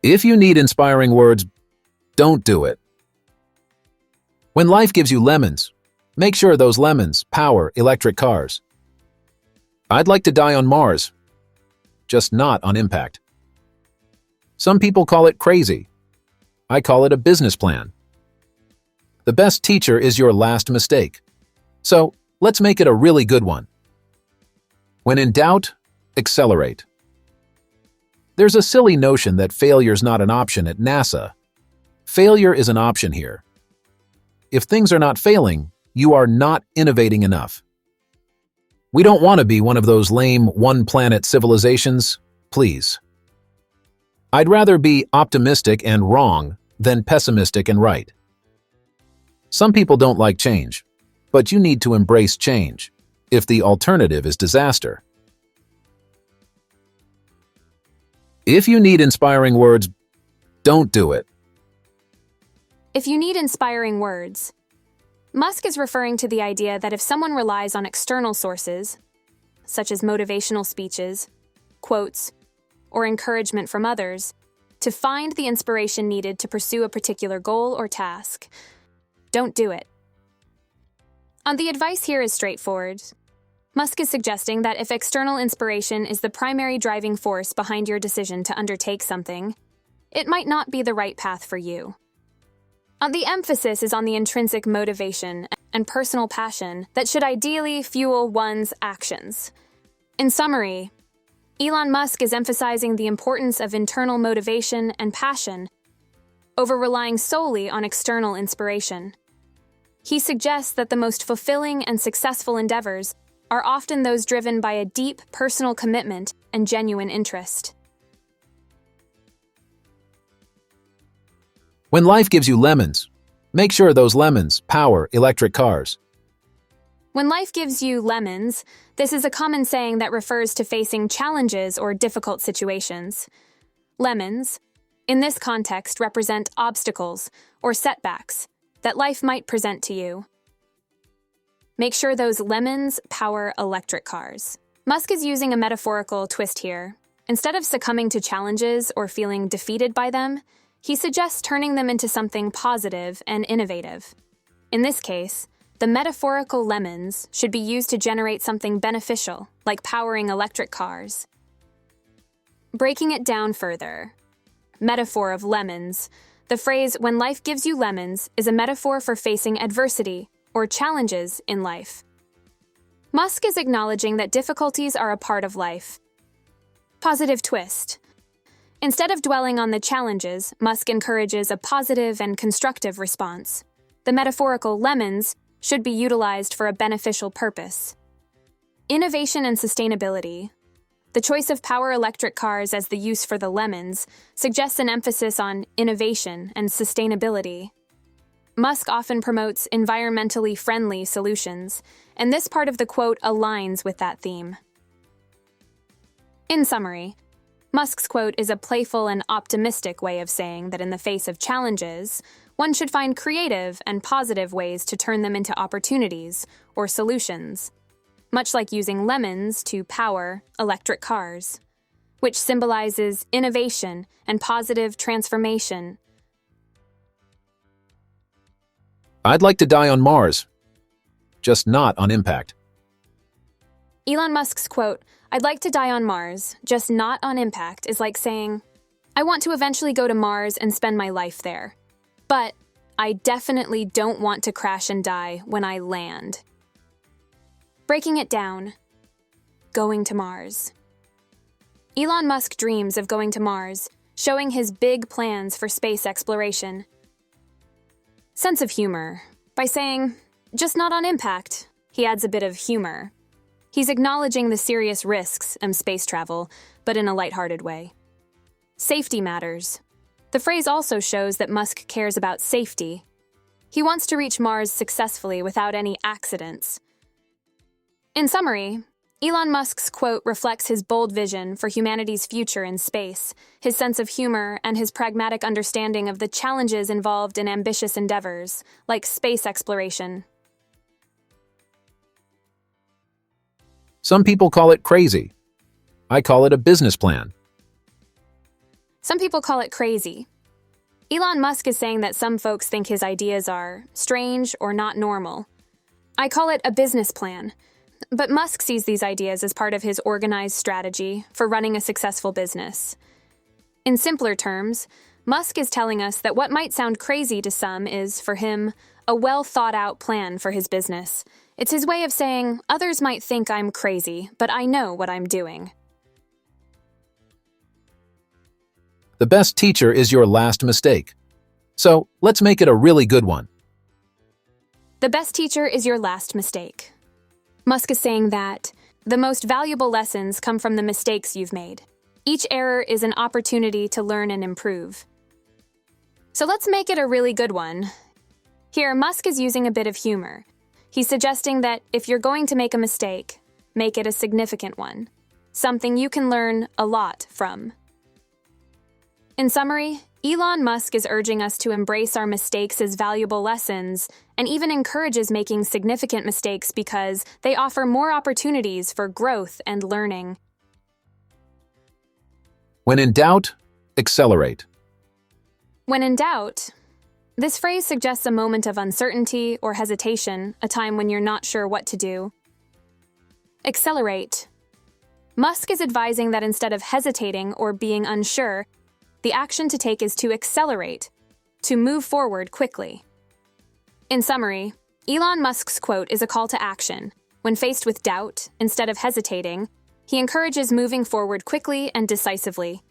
If you need inspiring words, don't do it. When life gives you lemons, make sure those lemons power electric cars. I'd like to die on Mars, just not on impact. Some people call it crazy. I call it a business plan. The best teacher is your last mistake. So, let's make it a really good one. When in doubt, accelerate. There's a silly notion that failure's not an option at NASA. Failure is an option here. If things are not failing, you are not innovating enough. We don't want to be one of those lame one-planet civilizations, please. I'd rather be optimistic and wrong than pessimistic and right. Some people don't like change, but you need to embrace change if the alternative is disaster. If you need inspiring words, don't do it. If you need inspiring words, Musk is referring to the idea that if someone relies on external sources, such as motivational speeches, quotes, or encouragement from others, to find the inspiration needed to pursue a particular goal or task, don't do it. The advice here is straightforward. Musk is suggesting that if external inspiration is the primary driving force behind your decision to undertake something, it might not be the right path for you. The emphasis is on the intrinsic motivation and personal passion that should ideally fuel one's actions. In summary, Elon Musk is emphasizing the importance of internal motivation and passion over relying solely on external inspiration. He suggests that the most fulfilling and successful endeavors are often those driven by a deep personal commitment and genuine interest. When life gives you lemons, make sure those lemons power electric cars. When life gives you lemons, this is a common saying that refers to facing challenges or difficult situations. Lemons, in this context, represent obstacles or setbacks that life might present to you. Make sure those lemons power electric cars. Musk is using a metaphorical twist here. Instead of succumbing to challenges or feeling defeated by them, he suggests turning them into something positive and innovative. In this case, the metaphorical lemons should be used to generate something beneficial, like powering electric cars. Breaking it down further, metaphor of lemons, the phrase, "when life gives you lemons," is a metaphor for facing adversity or challenges in life. Musk is acknowledging that difficulties are a part of life. Positive twist. Instead of dwelling on the challenges, Musk encourages a positive and constructive response. The metaphorical lemons should be utilized for a beneficial purpose. Innovation and sustainability. The choice of power electric cars as the use for the lemons suggests an emphasis on innovation and sustainability. Musk often promotes environmentally friendly solutions, and this part of the quote aligns with that theme. In summary, Musk's quote is a playful and optimistic way of saying that in the face of challenges, one should find creative and positive ways to turn them into opportunities or solutions, much like using lemons to power electric cars, which symbolizes innovation and positive transformation. I'd like to die on Mars, just not on impact. Elon Musk's quote, "I'd like to die on Mars, just not on impact," is like saying, I want to eventually go to Mars and spend my life there, but I definitely don't want to crash and die when I land. Breaking it down, going to Mars. Elon Musk dreams of going to Mars, showing his big plans for space exploration. Sense of humor. By saying, just not on impact, he adds a bit of humor. He's acknowledging the serious risks of space travel, but in a lighthearted way. Safety matters. The phrase also shows that Musk cares about safety. He wants to reach Mars successfully without any accidents. In summary, Elon Musk's quote reflects his bold vision for humanity's future in space, his sense of humor, and his pragmatic understanding of the challenges involved in ambitious endeavors, like space exploration. Some people call it crazy. I call it a business plan. Some people call it crazy. Elon Musk is saying that some folks think his ideas are strange or not normal. I call it a business plan. But Musk sees these ideas as part of his organized strategy for running a successful business. In simpler terms, Musk is telling us that what might sound crazy to some is, for him, a well-thought-out plan for his business. It's his way of saying, others might think I'm crazy, but I know what I'm doing. The best teacher is your last mistake. So, let's make it a really good one. The best teacher is your last mistake. Musk is saying that the most valuable lessons come from the mistakes you've made. Each error is an opportunity to learn and improve. So let's make it a really good one. Here, Musk is using a bit of humor. He's suggesting that if you're going to make a mistake, make it a significant one, something you can learn a lot from. In summary, Elon Musk is urging us to embrace our mistakes as valuable lessons and even encourages making significant mistakes because they offer more opportunities for growth and learning. When in doubt, accelerate. When in doubt, this phrase suggests a moment of uncertainty or hesitation, a time when you're not sure what to do. Accelerate. Musk is advising that instead of hesitating or being unsure, the action to take is to accelerate, to move forward quickly. In summary, Elon Musk's quote is a call to action. When faced with doubt, instead of hesitating, he encourages moving forward quickly and decisively,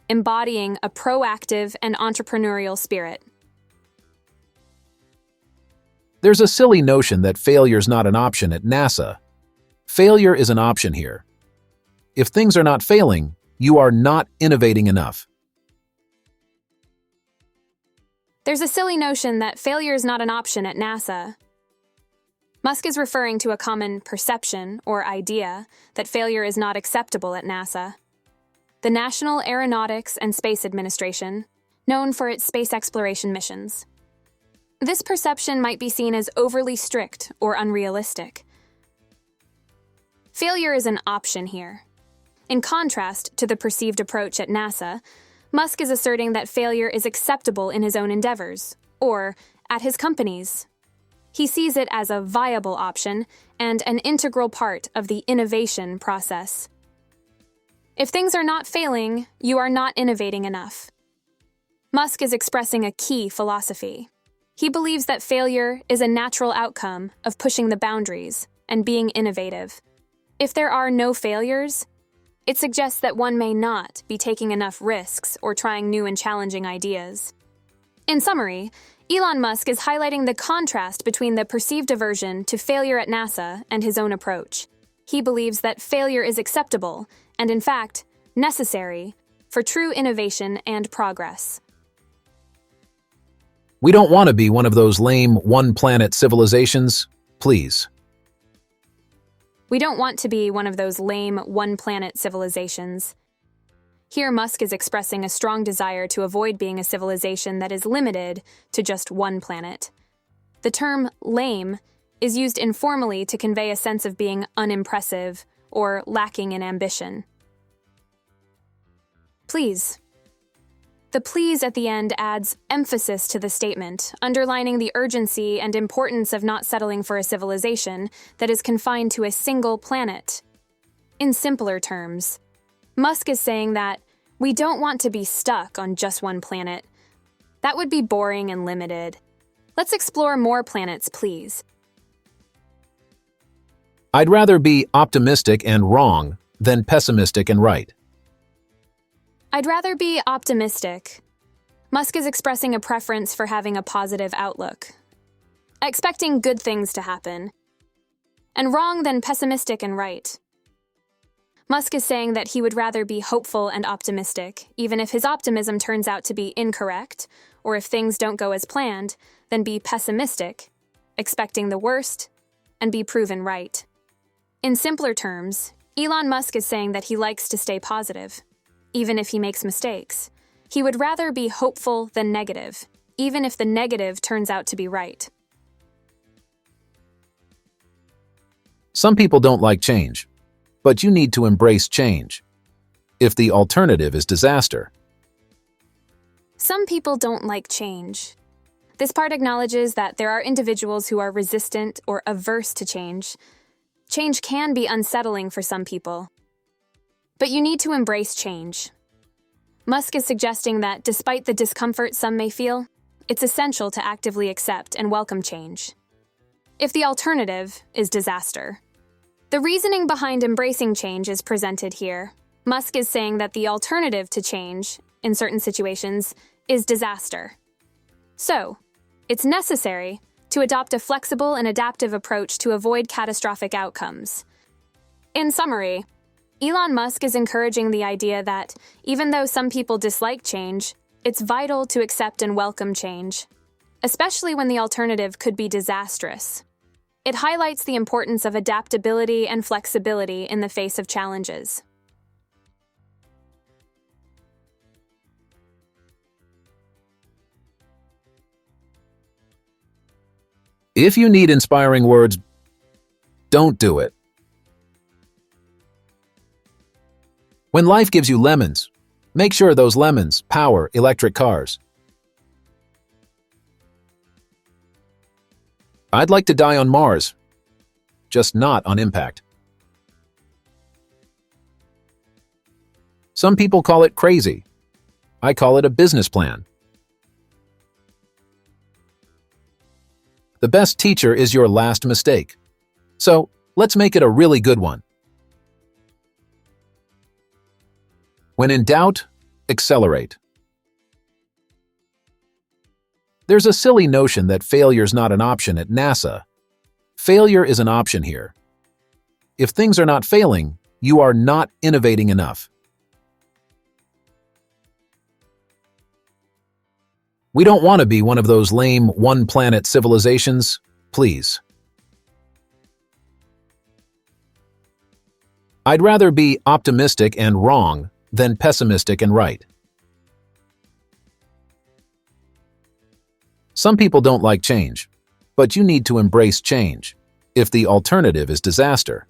embodying a proactive and entrepreneurial spirit. There's a silly notion that failure's not an option at NASA. Failure is an option here. If things are not failing, you are not innovating enough. There's a silly notion that failure is not an option at NASA. Musk is referring to a common perception or idea that failure is not acceptable at NASA. The National Aeronautics and Space Administration, known for its space exploration missions. This perception might be seen as overly strict or unrealistic. Failure is an option here. In contrast to the perceived approach at NASA, Musk is asserting that failure is acceptable in his own endeavors, or at his companies. He sees it as a viable option and an integral part of the innovation process. If things are not failing, you are not innovating enough. Musk is expressing a key philosophy. He believes that failure is a natural outcome of pushing the boundaries and being innovative. If there are no failures, it suggests that one may not be taking enough risks or trying new and challenging ideas. In summary, Elon Musk is highlighting the contrast between the perceived aversion to failure at NASA and his own approach. He believes that failure is acceptable and, in fact, necessary for true innovation and progress. We don't want to be one of those lame one-planet civilizations, please. We don't want to be one of those lame one-planet civilizations. Here, Musk is expressing a strong desire to avoid being a civilization that is limited to just one planet. The term lame is used informally to convey a sense of being unimpressive or lacking in ambition. Please. The please at the end adds emphasis to the statement, underlining the urgency and importance of not settling for a civilization that is confined to a single planet. In simpler terms, Musk is saying that we don't want to be stuck on just one planet. That would be boring and limited. Let's explore more planets, please. I'd rather be optimistic and wrong than pessimistic and right. I'd rather be optimistic. Musk is expressing a preference for having a positive outlook, expecting good things to happen, and wrong than pessimistic and right. Musk is saying that he would rather be hopeful and optimistic, even if his optimism turns out to be incorrect, or if things don't go as planned, than be pessimistic, expecting the worst, and be proven right. In simpler terms, Elon Musk is saying that he likes to stay positive, even if he makes mistakes. He would rather be hopeful than negative, even if the negative turns out to be right. Some people don't like change, but you need to embrace change. If the alternative is disaster, Some people don't like change. This part acknowledges that there are individuals who are resistant or averse to change. Change can be unsettling for some people. But you need to embrace change. Musk is suggesting that despite the discomfort some may feel, it's essential to actively accept and welcome change. If the alternative is disaster. The reasoning behind embracing change is presented here. Musk is saying that the alternative to change, in certain situations, is disaster. So, it's necessary to adopt a flexible and adaptive approach to avoid catastrophic outcomes. In summary, Elon Musk is encouraging the idea that, even though some people dislike change, it's vital to accept and welcome change, especially when the alternative could be disastrous. It highlights the importance of adaptability and flexibility in the face of challenges. If you need inspiring words, don't do it. When life gives you lemons, make sure those lemons power electric cars. I'd like to die on Mars, just not on impact. Some people call it crazy. I call it a business plan. The best teacher is your last mistake. So, let's make it a really good one. When in doubt, accelerate. There's a silly notion that failure's not an option at NASA. Failure is an option here. If things are not failing, you are not innovating enough. We don't want to be one of those lame one-planet civilizations, please. I'd rather be optimistic and wrong than pessimistic and right. Some people don't like change, but you need to embrace change if the alternative is disaster.